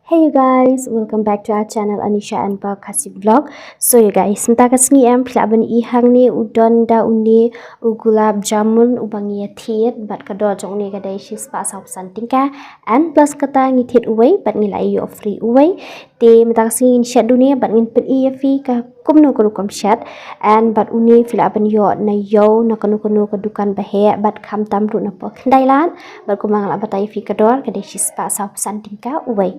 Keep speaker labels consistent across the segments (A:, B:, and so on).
A: Hey you guys, welcome back to our channel Anisha and Bakasi vlog. So you guys, minta kasih em pilaban ihang ni udon da uni gulab jamun ubangi thiet bat kadol jong ni kadai shis pa sa santingka and plus kata ngi thiet uway bat nilai yo free uway te minta kasih in shat dunia bat ngin pet iya fi ka kumno ko kom shat and bat uni pilaban yo na yo na kanu ka dukan bahe bat kham tam ru na po khandai lan bat kumang la batai fi kadol kadai shis pa sa santingka uway.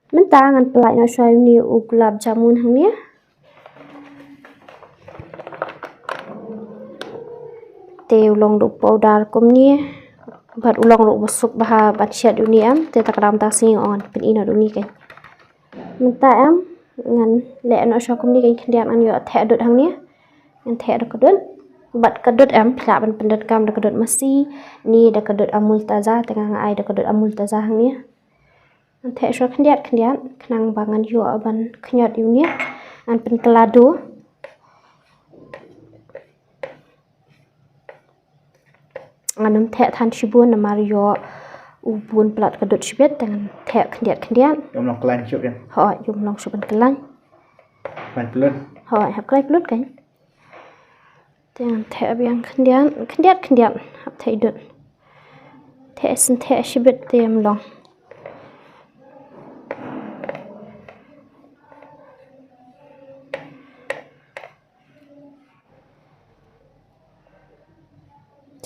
A: Mentang ngan pelai na shoy ni gulab jamun hang ni te ulong du powder kum ni bat ulong du busuk baha bat shat ni am te takram ta sing on pin ina du ni kai menta am ngan le na shoy kum ni kai khndian an yo the dut hang ni ngan the do kadut bat kadut am phla ban pendat kam da kadut masi ni da kadut amul taza tengah ai da kadut amul taza hang ni Thek so khndiat khnang bangan yu ban khnyot yu ni an pen kelado anam thek than shibun na mar yo ubun plat kadut shibet dengan thek khndiat
B: yom long klan chụp đi
A: ho yum long shuban kelan
B: klan pelun
A: ho hab klai plut kan dengan thek biang khndiat hab thei dut thek sin thek shibet tem long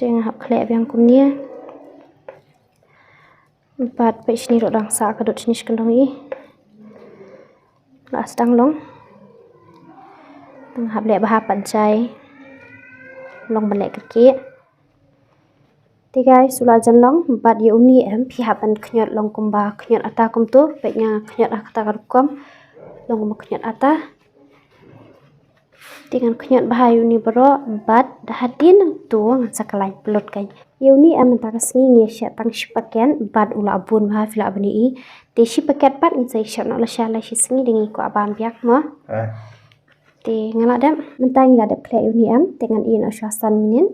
A: Jangan hap klep yang kumnia. Empat page ni rodang sa kadut sini sekendong i. Las dang long. Tengah hap lek bahap pancai. Long balek kaki. Tiga sula jan long. Empat ye uni em pi hapan knyot long kumba knyot ata kum tu. Baiknya knyot akta karukom. Long kumba knyot ata. Dengan knyot bahaya uni bero bat dahadin tu ngan sakalai pelot kai uni am ta kasngi nge sha tang shipaken bat ula bun bah fila bani I te shipaket bat ngi sai sha no la sha la shi sngi dingi ko abam biak mo te ngala dam mentang la dap kle uni am dengan I no sha san minin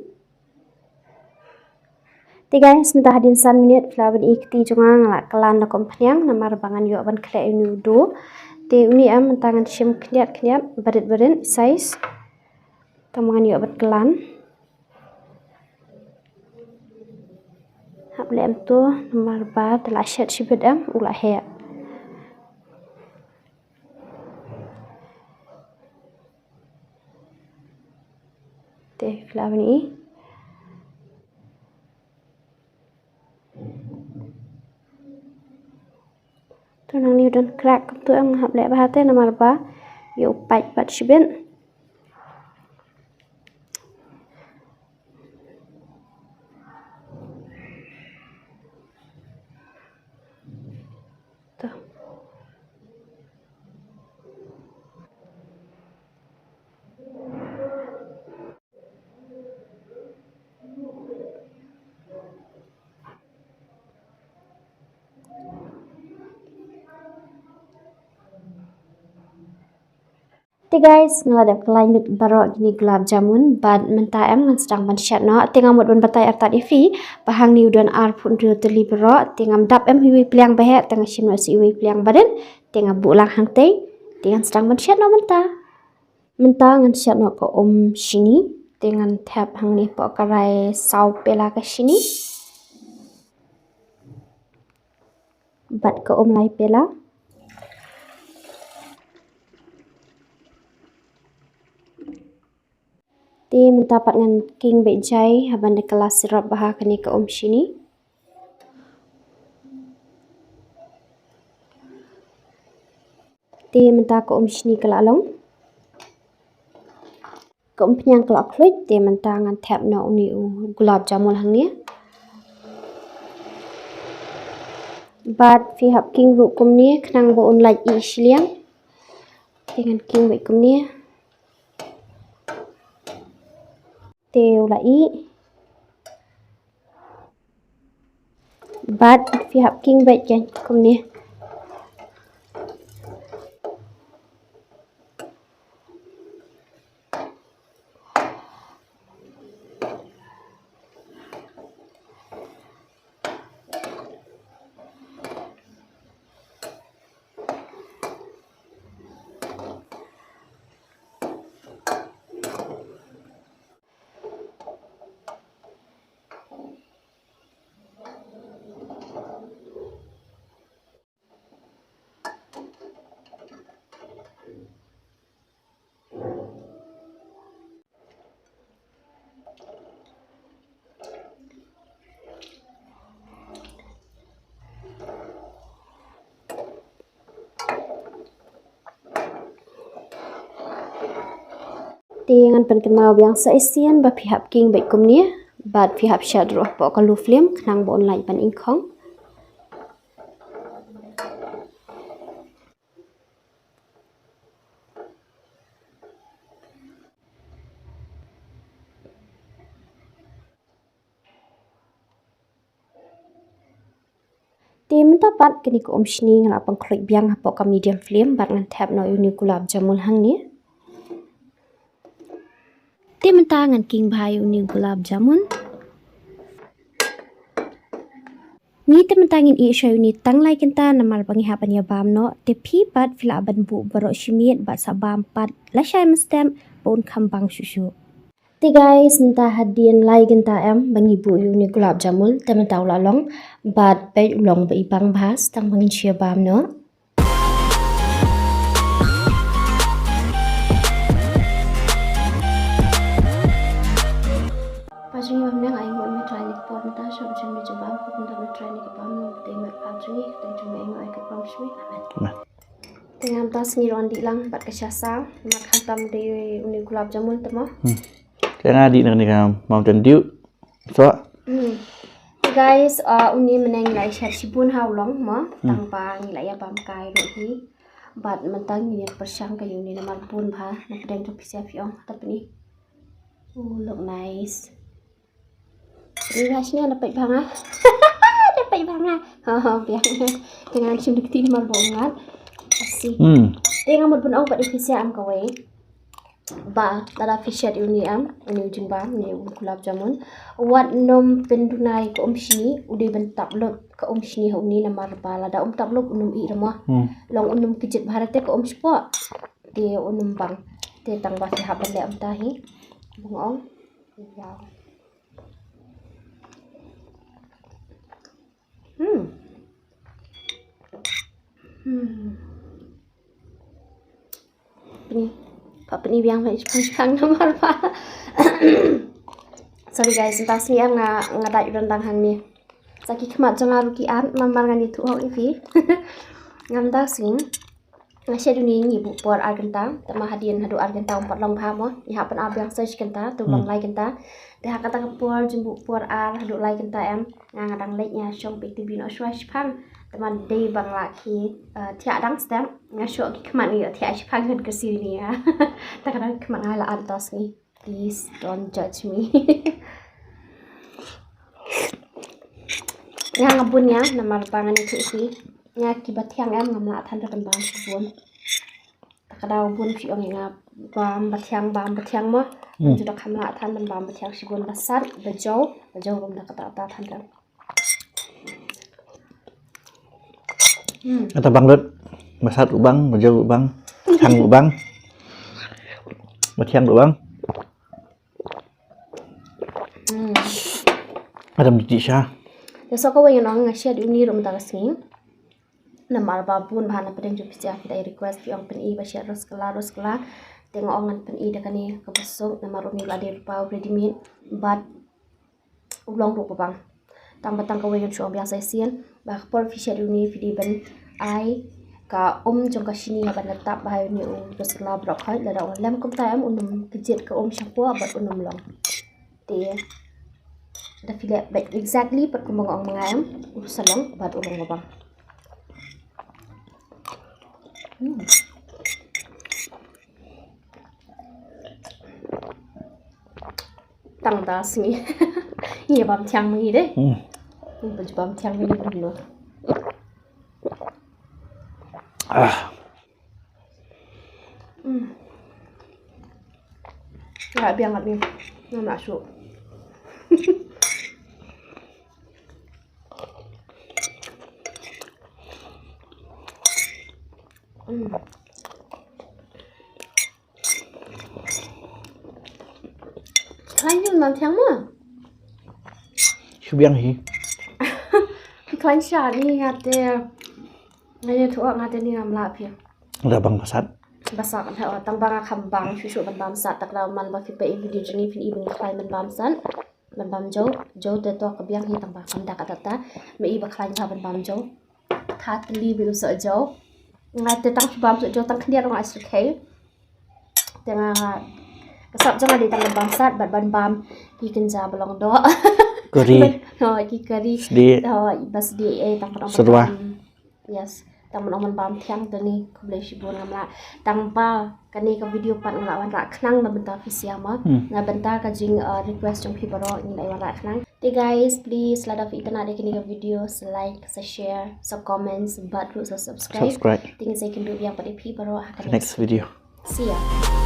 A: te guys minta hadin san minit fila bani ikti jonga ngala kalan na kompanyang namar bangan yo ban kle uni do te uni am mentangan shim knyat barit size tamangan yo bat kelan hab lem tu nomor ba telah shat shibet am ula he te flawan I tu nang ni don crack tu am hab le ba te nomor ba yo pat bat shibet Te guys ngadap lain lut barok gini gulab jamun bad menta em ngan sedang ban shat no tengah mut ban batai artat ifi bahang ni udan ar pun ru teli barok tengah dap em hiwi pliang bahe tengah shin wasi hiwi pliang badan tengah bulang hang te tengah sedang ban shat no menta ngan shat no ko shini tengah tap hang ni po karai sau pela ka shini bad ko lai pela te mendapat ngan king bejai haban de kelas sirap baha kani ke shini te menta ke shini kala long ke penyang kala klik te menta ngan tap no uni gulab jamun hang ni bat fi hap king ru kum ni khnang bo un like I shiliang dengan king be kum ni teu la I bat fi hap king bet jan kum ni Dengan penkenal yang seisian ba pihak king baik kumnia, bat pihak syadroh po kalu film kenang bo online pan ingkong. Tim tapat kini ko shni ngala pang klik biang hapo ka medium flame bat ngan tap no uni gulab jamun hang ni. Tim ngan king bhai uni gulab jamun. Ni tim ngin i show uni tang lai kinta namal bangi hapan ya bam no te pi pat fila ban bu baro shimit bat sabam pat la shai mestem pun kambang susu. Ti guys, minta hadian lai kita bangi bu uni gulab jamun temen tahu lalong bat pe long ba ibang bahas tang bangin shia bam no. Pasang bam nang ai ngon me try ni pot ta so chen me jabam ko minta me try ni ka bam no te me pasang ni te chung me ngai ka bam shmi. Tengam tas ni ron di lang bat ka syasa mak khatam de uni gulab jamun temo.
B: Jangan adik nak nikah mau tentu. So.
A: Guys, uni meneng lai chat sibun haulong mo tang pa ni lai bam kai ro hi. Bat mentang ni persang ka uni namal pun pha na pedang tu pisia fiong tapi ni. Oh, look nice. Ini rasanya dapat bang ah. Dapat bang ah. Ha biang. Dengan sim dikti ni mal bongat. Asih. Tengah mod pun au bat pisia am kawe. Ba tada fisher uni uni jumba ni gulab jamun wat nom pendunai ko shini udi bentak lot ka shini ho ni namar bala da tablok unum i rama long unum kijit bharate ko spo de unum bang te tang ba si haban le tahi bungong ya Ini Papa ni biang mai pang nomor pa. Sorry guys, entas ni am ngadai rendang hang ni. Saki kemat jangan ruki an mamar ngani tu ho ifi. Ngam da sing. Ngasih dunia ni bu por argentang, tema hadian hadu argentang 4 long pa mo. Ni hapan ab yang search kenta, tu long like kenta. Dah kata ke por jumbu por ar hadu like kenta ngadang like nya syong pik TV no swash pang. Teman day bang laki tiak dang stem ngasuk ki kemat ni tiak pang kan ke sini ya. Tak kadang kemat ala atas ni. Please don't judge me. Yang ngabunnya nama pangan itu sih. Nya kibat yang ngamla tan kan bang bun. Tak kadang bun fi ong ngap bam batyang mo. Sudah kamla tan bam batyang si bun besar bejau rum dak kata tan dan.
B: Kata bang Lut, besar ubang, bejau ubang, hang ubang, batyang ubang. Ada mesti sah.
A: So ko wayan ang ngasya di uni rum tagasing. Na marba bun bahana pedeng ju pisia kita request fi ong pen I ba share ros kala tengok ongan pen I dakani ka besok na maruni la de rupa ready made but ulong ro bang. Tang batang ka wayan chu biasa sian ba por fi share uni fi di ben ai ka jong ka sini ya ban tap ba ni ros kala brok hai la da lam kom ta unum kejet ka shampoo bat unum long. Te da fila baik exactly pat kumang ang mga urusan lang bat ulong bang. Tang das ni. Iya bam tiang ni deh. Baju bam tiang ni dulu. Nggak biang nggak biang. Nggak masuk. Kalian yang bam tiang mah?
B: Subiang hi.
A: Kalian syari ngate. Ngaya tu ngate ni ngam lap ya.
B: Ada bang pasat.
A: Basak kan tang bang kambang susu ban bam sat tak la man ba fi pe video jeni fin ibn khlain ban bam san ban bam jo de to ka biang hi tang ba kam da ka ta me i ba khlain ha ban bam jo tha tli bi so jo ngate tang bam so jo tang khnia ro asu khai tanga Kasap jangan di tangan bangsat bat ban bam ki kenja belong do.
B: Curry.
A: Ki kari.
B: Sedih.
A: Bas di tang pada
B: Serba.
A: Yes. Tang mon bam thiang tani kublai shibun ngamla tang pa kani ka video pat ngala wan ra khnang na benta fisiama na benta ka jing request jong phi baro ni lai wan ra khnang. Hey guys, please lada fi itana de kini ka video like, share, comments, but also subscribe. Things I can do yang pada phi baro
B: Next video.
A: See ya.